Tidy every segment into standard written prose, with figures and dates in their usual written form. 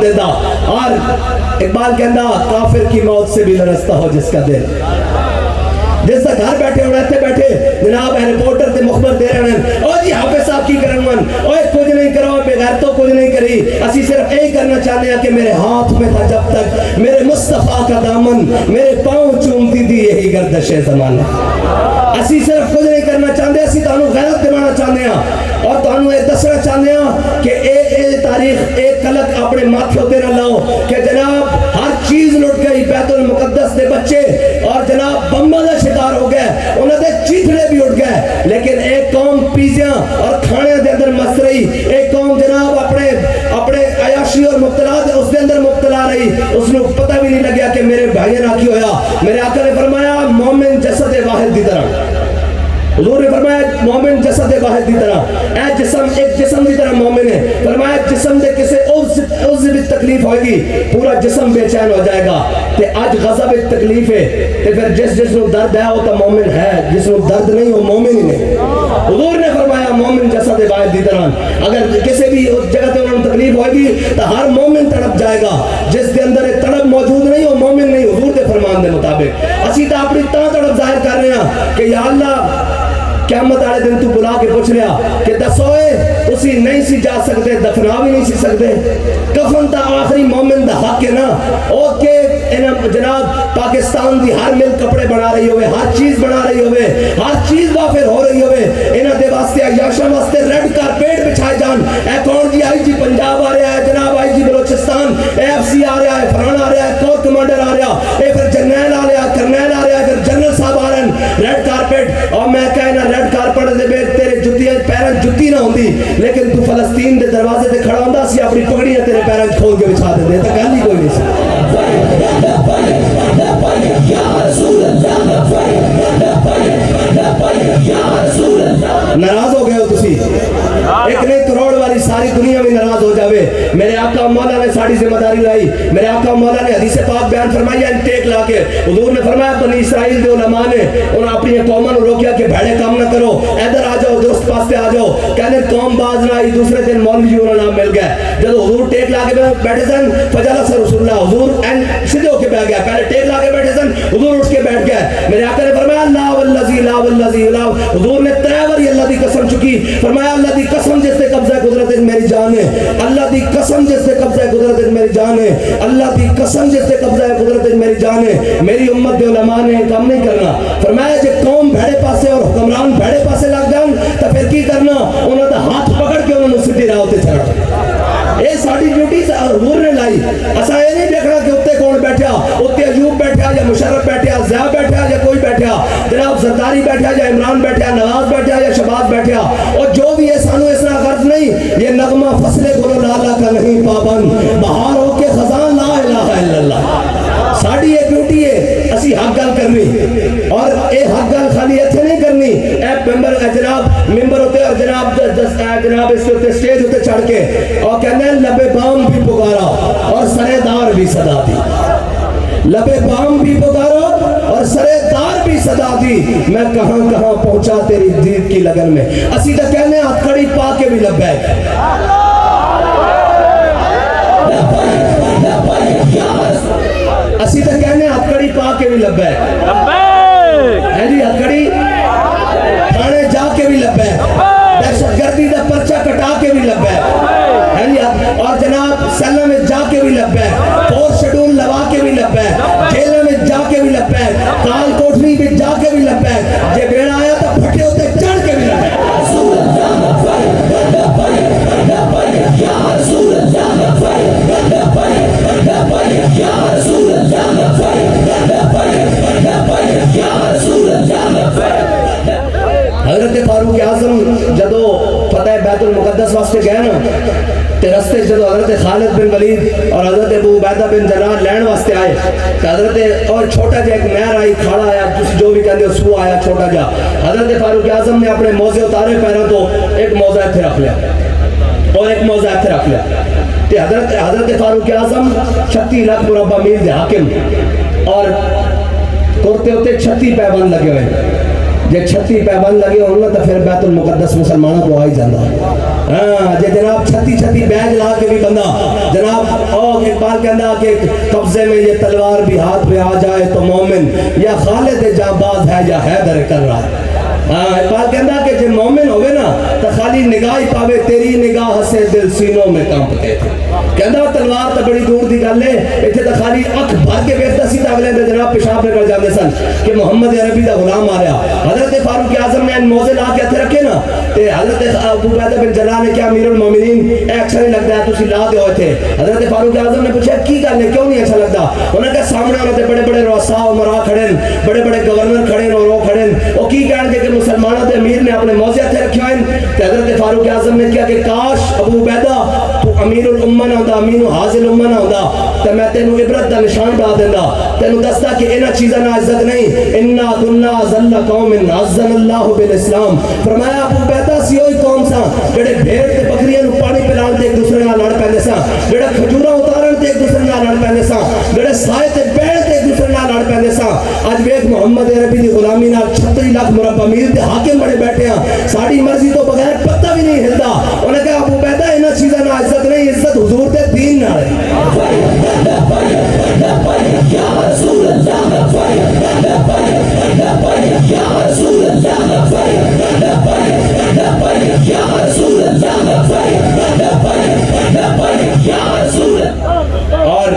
دیتا. اور اقبال کہندا کافر کی موت سے بھی لرزتا ہو جس کا دل. جس کا گھر بیٹھے ہونا اتنے بیٹھے جناب رپورٹر تے مخبر دے رہے ہیں او جی حافظ صاحب کی کرن من اوے کچھ نہیں کرو بغیر تو کچھ نہیں کری. اسی صرف یہی کرنا چاہتے ہیں کہ میرے ہاتھ میں تھا جب تک میرے مصطفیٰ کا دامن میرے پاؤں چومتی تھی یہی گردش زمانہ. اسی صرف کچھ نہیں کرنا چاہتے اسی تانوں غیرت دلانا چاہتے ہیں اور تانوں یہ دسنا چاہتے ہیں کہ اے تاریخ ایک کلک اپنے ماتھے ہوتے نہ لاؤ کہ جناب ہر چیز لٹ گئی. بیت المقدس دے بچے اور جناب بمبا دا شکار ہو گئے انہوں نے چیتڑے بھی اٹھ گئے لیکن ایک قوم پیزیاں اور کھانے دے اندر مست رہی. ایک قوم جناب اپنے عیاشی اور مبتلا اس دے اندر مبتلا رہی. اس نے پتہ بھی نہیں لگیا کہ میرے بھائی نے کی ہویا. میرے آقا نے فرمایا مومن جسد واحد دی طرح. حضور نے فرمایا مومن جسد واحد دی طرح اے جسم ایک جسم دی طرح مومن ہے. فرمایا جسم دے کسے عضو بھی تکلیف ہوئے گی پورا جسم بے چین ہو جائے گا. تے آج غضب ایک تکلیف ہے تے پھر جس نو درد ہے وہ تو مومن ہے جس نو درد نہیں وہ مومن ہی نہیں. حضور نے فرمایا مومن جسد واحد دی طرح اگر کسی بھی اس جگہ تے انہوں تکلیف ہوئے گی تو ہر مومن تڑپ جائے گا. جس کے اندر ایک تڑپ موجود نہیں وہ مومن نہیں. حضور دے فرمان دے مطابق اسی تو اپنی تڑپ ظاہر کر رہے ہیں کہ یا اللہ قیامت والے دن تو بلا کے پوچھ لیا کہ دسوئے تسی نہیں سی جا سکتے دفنا بھی نہیں سی سکتے. کفن تا آخری مومن دا حق ہے نا او کہ جناب پاکستان دی ہر مل کپڑے بنا رہی ہوئے ہر چیز بنا رہی ہوئے ہر چیز وافر ہو رہی ہوئے انہاں دے واسطے عیاشاں واسطے ریڈ کارپیٹ بچھائے جان. اے کون جی آئی جی پنجاب آ رہا ہے جناب آئی جی بلوچستان اے ایف سی آ رہا ہے فلانا آ رہا ہے کور کمانڈر آ رہا اے پھر جرنیل آ رہا کرنیل آ رہا ہے پھر جنرل صاحب آ رہے ہیں ریڈ کارپیٹ. اور میں کہنا ریڈ کارپیٹ دے بے تیرے جتیاں پیرن جتی نہ ہوندی لیکن تو فلسطین دے دروازے تے کھڑا ہوندا سی اپنی پگڑیاں تیرے پیرن کھول کے بچھا دے تے گل ہی کوئی نہیں سی. ناراض ہو گئے ہو تسی ایک نہیں کروڑ والی ساری دنیا میں ناراض ہو جاوے. میرے آقا مولا نے ساری ذمہ داری لائی. میرے آقا مولا نے حدیث پاک بیان فرمایا انٹیک لا کے حضور نے فرمایا بنی اسرائیل دے علماء نے انہوں اپنی قوموں کو روکیا کہ بھڑے کام نہ کرو ادھر آ جاؤ درست پاسے آ جاؤ. کہنے قوم باز نہ آئی دوسرے دن مولوی انہوں نام مل گئے. جب حضور ٹیک لا کے بیٹھے سن فجلس رسول اللہ حضور سیدھے ہو کے بیٹھ گیا. پہلے ٹیک لا کے بیٹھے سن حضور اٹھ کے بیٹھ گئے. میرے آقا نے فرمایا لا والذی لا والذی لا. حضور نے 3 بار اللہ دی قسم چکی. فرمایا اللہ دی قسم جس سے قبضہ قدرت میری جان ہے. اللہ دی قسم جس سے قبضہ قدرت میری جان ہے. اللہ دی قسم جس سے قبضہ قدرت میری جان ہے. میری امت دے علماء نے کام نہیں کرنا. فرمایا جب قوم بھڑے پاسے اور حکمران بھڑے پاسے لگ جان تو پھر کی کرنا انہوں نے ہاتھ پکڑ کے انہوں نے سیدھی راہ تے چڑھا. اے ساری ڈیوٹی حضور نے لائی. اسا یہ نہیں دیکھنا کہ اتنے کون بیٹھا اتنے ایوب بیٹھا یا مشرف بیٹھا ضیاء بیٹھا یا کوئی بیٹھا جناب زرداری بیٹھا یا عمران بیٹھا نواز بیٹھا یا شباب بیٹھا اور جو بھی ہے سانو اس طرح غرض نہیں. یہ نغمہ فصل گلو لالا کا نہیں پابند بہار ہو کے خزان لا الہ الا اللہ. ساڑی یہ ڈیوٹی ہے اسی حق گل کرنی اور اے حق گل خالی ایتھے نہیں کرنی. اے جناب ممبر ہوتے اور جناب اس کے اسٹیج ہوتے چڑھ کے اور کہنے لبے بام بھی پکارا اور سرے دار بھی صدا دی. لبے بام بھی پکارا اور سرے دار بھی صدا دی. میں کہاں کہاں پہنچا تیری دید کی لگن میں. اسی تو کہنے ہتھکڑی پا کے بھی لبیک اسی تو کہنے ہتھکڑی پا کے بھی لبیک ہے جی ہتھکڑی تھانے جا کے بھی لبیک دہشت گردی دا پرچہ کٹا کے بھی لبیک ہے جی اور جناب سیلہ میں جا کے بھی لبیک فورس شیڈول لوا کے بھی لبیک جیلہ میں جا کے بھی لبیک کال کوٹری میں جا کے بھی لبیک یہ بیڑا آیا تو پھٹے ہوتے چڑھ کے بھی لبیک. حضرت فاروق اعظم جدو فتح بیت المقدس واسطے گئے نا تے رستے جدو حضرت خالد بن ولید اور حضرت ابو عبیدہ بن جراح لین واسطے آئے تو حضرت اور چھوٹا جا ایک نہر آئی کھاڑا آیا تسی جو بھی کہتے ہو سو آیا چھوٹا جا. حضرت فاروق اعظم نے اپنے موزے اتارے پیروں تو ایک موزہ اتھے رکھ لیا اور ایک موزہ اتھے رکھ لیا. تے حضرت فاروق اعظم 36 لاکھ مربع میل دے حاکم اور کرتے ہوتے 36 پیبند لگے ہوئے. جب 36 پیبند لگے ہونا تو پھر بیت المقدس مسلمانوں کو آئی جانا. ہاں جے جناب 36 بیج لا کے بھی بندہ جناب اقبال کہندا کہ قبضے میں یہ تلوار بھی ہاتھ پہ آ جائے تو مومن یا خالد جانباز ہے یا حیدر کرار. اقبال کہندا کہ جب مومن ہوئے نا تو خالی نگاہ ہی پاوے تیری نگاہ سے دل سینوں میں کانپتے تھے. کہندا تلوار تو بڑی دور دی گل ہے, ایتھے تو خالی اکھ بھر کے ویکھدا سی تے اگلے دن جناب پیشاب نکل جاندے سن کہ محمد عربی دا غلام آ رہا. حضرت فاروق اعظم نے موزے لا کے ہتھ رکھے نا تے حضرت ابو عبیدہ بن جراح نے کیا امیر المومنین اے اچھا نہیں لگدا ہے تسی لا دیو ایتھے. حضرت فاروق اعظم نے پوچھا کی گل ہے کیوں نہیں اچھا لگدا؟ انہوں نے کہا سامنے انہاں دے بڑے بڑے رؤساء امراء کھڑے ہیں, بڑے بڑے گورنر کھڑے ہیں اور وہ کھڑے ہیں, وہ کی کہن گے کہ مسلمانوں دے امیر نے اپنے موزے ہتھ رکھے ہیں. تے حضرت فاروق اعظم نے کہا کہ کاش ابو عبیدہ تو امیر الامہ نہ ہوندا, امین حاضر الامہ نہ ہوندا تے میں تینوں عبرت دا نشان بنا دیندا, تینوں دسدا کہ انہاں چیزاں نہ عزت نہیں. انا كنا ذل قوم عزنا اللہ بالاسلام. فرمایا ابو عبیدہ سی وہی قوم سا جڑے بھیڑ تے بکریاں نوں پانی پلان تے ایک دوسرے نال لڑ پیندے سا, جڑے کھجوراں اتارن تے ایک دوسرے نال لڑ پیندے سا, جڑے سائے تے بیٹھ تے ایک دوسرے نال لڑ پیندے سا. اج ویکھ محمد عربی دی غلامی نال 36 لاکھ مربع میل تے حاکم بڑے بیٹھے ہیں, ساڈی مرضی تو بغیر پتہ بھی نہیں ہلدا. انہوں نے کہا ابو عبیدہ انہاں چیزاں نال عزت نہیں, عزت حضور دے دین نال ہے. یا رسول اللہ یا رسول اللہ یا رسول اللہ. اور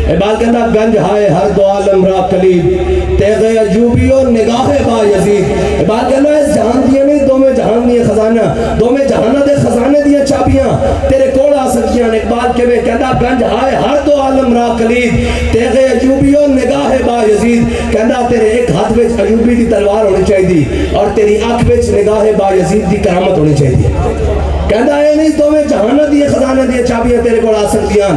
اقبال کہتا گنج ہائے ہر دو عالم را کلید تیغ ایوبیو نگاہ با یزید. اقبال کہتا ہے اس جہان دیا نہیں دو میں جہان دیا خزانہ, دو میں جہانہ دے خزانے دیا چابیاں تیرے کول آ سکیاں. اقبال کے میں کہتا گنج ہائے ہر دو عالم را کلید تیغ ایوبیو نگاہ با یزید. کہتا تیرے ایک ہاتھ وچ ایوبی دی تلوار ہونی چاہیے اور تیری آنکھ وچ نگاہ با یزید دی کرامت ہونی چاہیے. کہتا ہے نہیں دو میں جہانہ دیا خزانے دیا چابیاں تیرے کول آ سکیاں.